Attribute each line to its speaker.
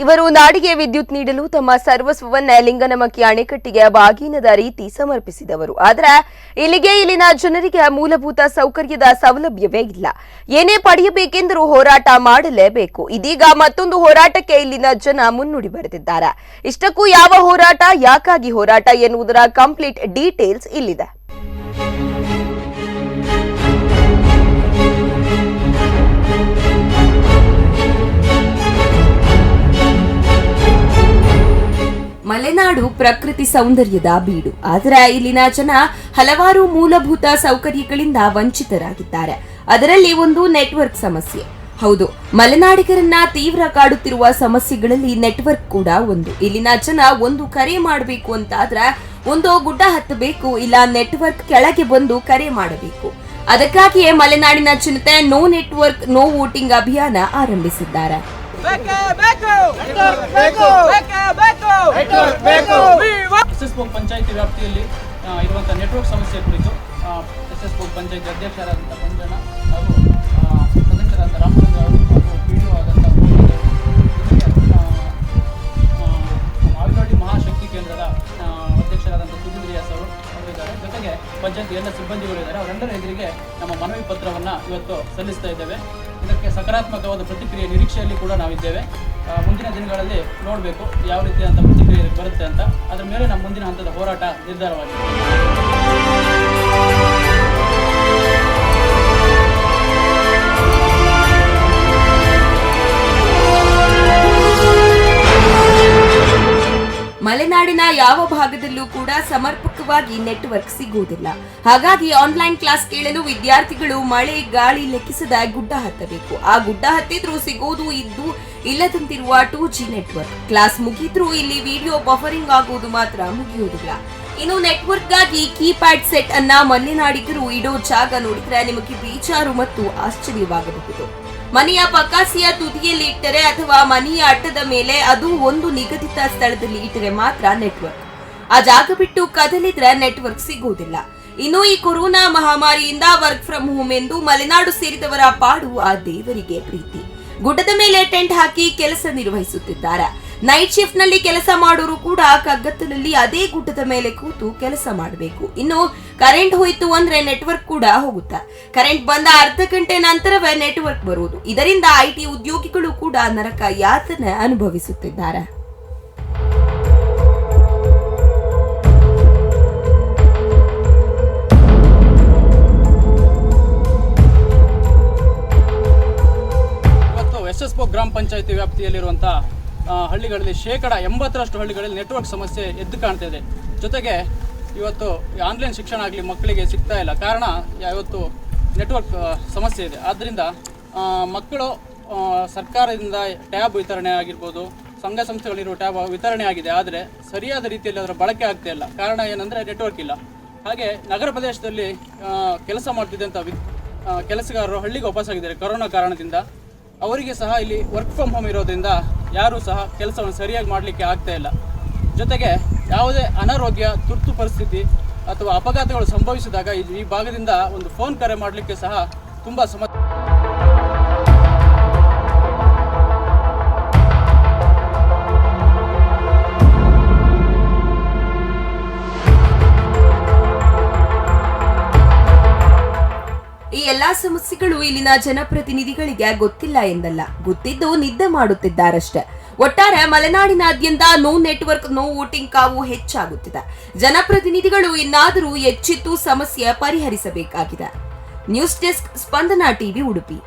Speaker 1: ಇವರು ನಾಡಿಗೆ ವಿದ್ಯುತ್ ನೀಡಲು ತಮ್ಮ ಸರ್ವಸ್ವವನ್ನ ಲಿಂಗನಮಕ್ಕಿ ಅಣೆಕಟ್ಟಿಗೆ ಬಾಗಿನದ ರೀತಿ ಸಮರ್ಪಿಸಿದವರು. ಆದರೆ ಇಲ್ಲಿನ ಜನರಿಗೆ ಮೂಲಭೂತ ಸೌಕರ್ಯದ ಸೌಲಭ್ಯವೇ ಇಲ್ಲ. ಏನೇ ಪಡೆಯಬೇಕೆಂದರೂ ಹೋರಾಟ ಮಾಡಲೇಬೇಕು. ಇದೀಗ ಮತ್ತೊಂದು ಹೋರಾಟಕ್ಕೆ ಇಲ್ಲಿನ ಜನ ಮುನ್ನುಡಿ ಬರೆದಿದ್ದಾರೆ. ಇಷ್ಟಕ್ಕೂ ಯಾವ ಹೋರಾಟ, ಯಾಕಾಗಿ ಹೋರಾಟ ಎನ್ನುವುದರ ಕಂಪ್ಲೀಟ್ ಡೀಟೇಲ್ಸ್ ಇಲ್ಲಿದೆ. ಮಲೆನಾಡು ಪ್ರಕೃತಿ ಸೌಂದರ್ಯದ ಬೀಡು. ಆದರೆ ಇಲ್ಲಿನ ಜನ ಹಲವಾರು ಮೂಲಭೂತ ಸೌಕರ್ಯಗಳಿಂದ ವಂಚಿತರಾಗಿದ್ದಾರೆ. ಅದರಲ್ಲಿ ಒಂದು ನೆಟ್ವರ್ಕ್ ಸಮಸ್ಯೆ. ಹೌದು, ಮಲೆನಾಡಿಗರನ್ನ ತೀವ್ರ ಕಾಡುತ್ತಿರುವ ಸಮಸ್ಯೆಗಳಲ್ಲಿ ನೆಟ್ವರ್ಕ್ ಕೂಡ ಒಂದು. ಇಲ್ಲಿನ ಜನ ಒಂದು ಕರೆ ಮಾಡಬೇಕು ಅಂತಾದ್ರೆ ಒಂದು ಗುಡ್ಡ ಹತ್ತಬೇಕು, ಇಲ್ಲ ನೆಟ್ವರ್ಕ್ ಕೆಳಗೆ ಬಂದು ಕರೆ ಮಾಡಬೇಕು. ಅದಕ್ಕಾಗಿಯೇ ಮಲೆನಾಡಿನ ಜನತೆ ನೋ ನೆಟ್ವರ್ಕ್ ನೋ ವೋಟಿಂಗ್ ಅಭಿಯಾನ ಆರಂಭಿಸಿದ್ದಾರೆ.
Speaker 2: ಪಂಚಾಯಿತಿ ವ್ಯಾಪ್ತಿಯಲ್ಲಿ ಇರುವಂತಹ ನೆಟ್ವರ್ಕ್ ಸಮಸ್ಯೆ ಕುರಿತು ಎಸ್ಎಸ್ ಪಂಚಾಯಿತಿ ಅಧ್ಯಕ್ಷರಾದಂತಹ ಮಂಜಣ್ಣ ಹಾಗೂ ಸದಸ್ಯರಾದ ರಾಮಚಂದ್ರ ಅವರು ಹಾಗೂ ಪಿಡಿಒ ಆದಂತಹ ಮಾವಿನಹಳ್ಳಿ ಮಹಾಶಕ್ತಿ ಕೇಂದ್ರದ ಅಧ್ಯಕ್ಷರಾದಂತಹ ಸುಧೀಂದ್ರಿಯಾಸ್ ಅವರು ಇದ್ದಾರೆ. ಜೊತೆಗೆ ಪಂಚಾಯಿತಿ ಎಲ್ಲ ಸಿಬ್ಬಂದಿಗಳು ಇದ್ದಾರೆ. ಅವರೆಲ್ಲರ ಎದುರಿಗೆ ನಮ್ಮ ಮನವಿ ಪತ್ರವನ್ನು ಇವತ್ತು ಸಲ್ಲಿಸ್ತಾ ಇದ್ದೇವೆ. ಇದಕ್ಕೆ ಸಕಾರಾತ್ಮಕವಾದ ಪ್ರತಿಕ್ರಿಯೆ ನಿರೀಕ್ಷೆಯಲ್ಲಿ ಕೂಡ ನಾವಿದ್ದೇವೆ. ಮುಂದಿನ ದಿನಗಳಲ್ಲಿ ನೋಡಬೇಕು ಯಾವ ರೀತಿಯಾದಂಥ ಪ್ರತಿಕ್ರಿಯೆ ಬರುತ್ತೆ ಅಂತ. ಅದರ ಮೇಲೆ ನಮ್ಮ ಮುಂದಿನ ಹಂತದ ಹೋರಾಟ ನಿರ್ಧಾರವಾಗಿದೆ.
Speaker 1: ಮಲೆನಾಡಿನ ಯಾವ ಭಾಗದಲ್ಲೂ ಕೂಡ ಸಮರ್ಪಕವಾಗಿ ನೆಟ್ವರ್ಕ್ ಸಿಗುವುದಿಲ್ಲ. ಹಾಗಾಗಿ ಆನ್ಲೈನ್ ಕ್ಲಾಸ್ ಕೇಳಲು ವಿದ್ಯಾರ್ಥಿಗಳು ಮಳೆ ಗಾಳಿ ಲೆಕ್ಕಿಸದ ಗುಡ್ಡ ಹತ್ತಬೇಕು. ಆ ಗುಡ್ಡ ಹತ್ತಿದ್ರೂ ಸಿಗೋದು ಇದ್ದು ಇಲ್ಲದಂತಿರುವ 2G ನೆಟ್ವರ್ಕ್. ಕ್ಲಾಸ್ ಮುಗಿದ್ರೂ ಇಲ್ಲಿ ವಿಡಿಯೋ ಬಫರಿಂಗ್ ಆಗುವುದು ಮಾತ್ರ ಮುಗಿಯುವುದಿಲ್ಲ. ಇನ್ನು ನೆಟ್ವರ್ಕ್ಗಾಗಿ ಕೀಪ್ಯಾಡ್ ಸೆಟ್ ಅನ್ನ ಮಲೆನಾಡಿಗರು ಇಡೋ ಜಾಗ ನೋಡಿದ್ರೆ ನಿಮಗೆ ಬೇಜಾರು ಮತ್ತು ಆಶ್ಚರ್ಯವಾಗಬಹುದು. ಮನೆಯ ಪಕ್ಕಾಸಿಯ ತುದಿಯಲ್ಲಿ ಇಟ್ಟರೆ ಅಥವಾ ಮನೆಯ ಅಟ್ಟದ ಮೇಲೆ ಅದು ಒಂದು ನಿಗದಿತ ಸ್ಥಳದಲ್ಲಿ ಇಟ್ಟರೆ ಮಾತ್ರ ನೆಟ್ವರ್ಕ್. ಆ ಜಾಗ ಬಿಟ್ಟು ಕದಲಿದ್ರೆ ನೆಟ್ವರ್ಕ್ ಸಿಗುವುದಿಲ್ಲ. ಇನ್ನು ಈ ಕೊರೋನಾ ಮಹಾಮಾರಿಯಿಂದ ವರ್ಕ್ ಫ್ರಮ್ ಹೋಮ್ ಎಂದು ಮಲೆನಾಡು ಸೇರಿದವರ ಪಾಡು ಆ ದೇವರಿಗೆ ಪ್ರೀತಿ. ಗುಡ್ಡದ ಮೇಲೆ ಟೆಂಟ್ ಹಾಕಿ ಕೆಲಸ ನಿರ್ವಹಿಸುತ್ತಿದ್ದಾರೆ. ನೈಟ್ ಶಿಫ್ಟ್ ನಲ್ಲಿ ಕೆಲಸ ಮಾಡೋರು ಕೂಡ ಕಗ್ಗತ್ತಲಲ್ಲಿ ಅದೇ ಗುಡ್ಡದ ಮೇಲೆ ಕೂತು ಕೆಲಸ ಮಾಡಬೇಕು. ಇನ್ನು ಕರೆಂಟ್ ಹೋಯ್ತು ಅಂದ್ರೆ ನೆಟ್ವರ್ಕ್ ಕೂಡ ಹೋಗುತ್ತೆ. ಕರೆಂಟ್ ಬಂದ ಅರ್ಧ ಗಂಟೆ ನಂತರವೇ ನೆಟ್ವರ್ಕ್ ಬರುವುದು. ಇದರಿಂದ ಐಟಿ ಉದ್ಯೋಗಿಗಳು ಕೂಡ ನರಕ ಯಾತನೆ ಅನುಭವಿಸುತ್ತಿದ್ದಾರೆ.
Speaker 2: ಇವತ್ತು ಎಸ್ಎಸ್ ಗ್ರಾಮ ಪಂಚಾಯಿತಿ ವ್ಯಾಪ್ತಿಯಲ್ಲಿರುವಂತಹ ಹಳ್ಳಿಗಳಲ್ಲಿ 80% ಹಳ್ಳಿಗಳಲ್ಲಿ ನೆಟ್ವರ್ಕ್ ಸಮಸ್ಯೆ ಎದ್ದು ಕಾಣ್ತಾ ಇದೆ. ಜೊತೆಗೆ ಇವತ್ತು ಆನ್ಲೈನ್ ಶಿಕ್ಷಣ ಆಗಲಿ ಮಕ್ಕಳಿಗೆ ಸಿಗ್ತಾ ಇಲ್ಲ. ಕಾರಣ ಇವತ್ತು ನೆಟ್ವರ್ಕ್ ಸಮಸ್ಯೆ ಇದೆ. ಆದ್ದರಿಂದ ಮಕ್ಕಳು ಸರ್ಕಾರದಿಂದ ಟ್ಯಾಬ್ ವಿತರಣೆ ಆಗಿರ್ಬೋದು, ಸಂಘ ಸಂಸ್ಥೆಗಳಿರುವ ಟ್ಯಾಬ್ ವಿತರಣೆ ಆಗಿದೆ. ಆದರೆ ಸರಿಯಾದ ರೀತಿಯಲ್ಲಿ ಅದರ ಬಳಕೆ ಆಗ್ತಾ ಇಲ್ಲ. ಕಾರಣ ಏನಂದರೆ ನೆಟ್ವರ್ಕ್ ಇಲ್ಲ. ಹಾಗೆ ನಗರ ಪ್ರದೇಶದಲ್ಲಿ ಕೆಲಸ ಮಾಡ್ತಿದ್ದಂಥ ಕೆಲಸಗಾರರು ಹಳ್ಳಿಗೆ ವಾಪಸ್ಸಾಗಿದ್ದಾರೆ ಕೊರೋನಾ ಕಾರಣದಿಂದ. ಅವರಿಗೆ ಸಹ ಇಲ್ಲಿ ವರ್ಕ್ ಫ್ರಮ್ ಹೋಮ್ ಇರೋದ್ರಿಂದ ಯಾರೂ ಸಹ ಕೆಲಸವನ್ನು ಸರಿಯಾಗಿ ಮಾಡಲಿಕ್ಕೆ ಆಗ್ತಾ ಇಲ್ಲ. ಜೊತೆಗೆ ಯಾವುದೇ ಅನಾರೋಗ್ಯ, ತುರ್ತು ಪರಿಸ್ಥಿತಿ ಅಥವಾ ಅಪಘಾತಗಳು ಸಂಭವಿಸಿದಾಗ ಈ ಭಾಗದಿಂದ ಒಂದು ಫೋನ್ ಕರೆ ಮಾಡಲಿಕ್ಕೆ ಸಹ ತುಂಬ ಸಮಸ್ಯೆ.
Speaker 1: ಈ ಎಲ್ಲಾ ಸಮಸ್ಯೆಗಳು ಇಲ್ಲಿನ ಜನಪ್ರತಿನಿಧಿಗಳಿಗೆ ಗೊತ್ತಿಲ್ಲ ಎಂದಲ್ಲ, ಗೊತ್ತಿದ್ದು ನಿದ್ದೆ ಮಾಡುತ್ತಿದ್ದಾರಷ್ಟೇ. ಒಟ್ಟಾರೆ ಮಲೆನಾಡಿನಾದ್ಯಂತ ನೋ ನೆಟ್ವರ್ಕ್ ನೋ ವೋಟಿಂಗ್ ಕಾವು ಹೆಚ್ಚಾಗುತ್ತಿದೆ. ಜನಪ್ರತಿನಿಧಿಗಳು ಇನ್ನಾದರೂ ಎಚ್ಚೆತ್ತು ಸಮಸ್ಯೆ ಪರಿಹರಿಸಬೇಕಾಗಿದೆ. ನ್ಯೂಸ್ ಡೆಸ್ಕ್, ಸ್ಪಂದನ ಟಿವಿ, ಉಡುಪಿ.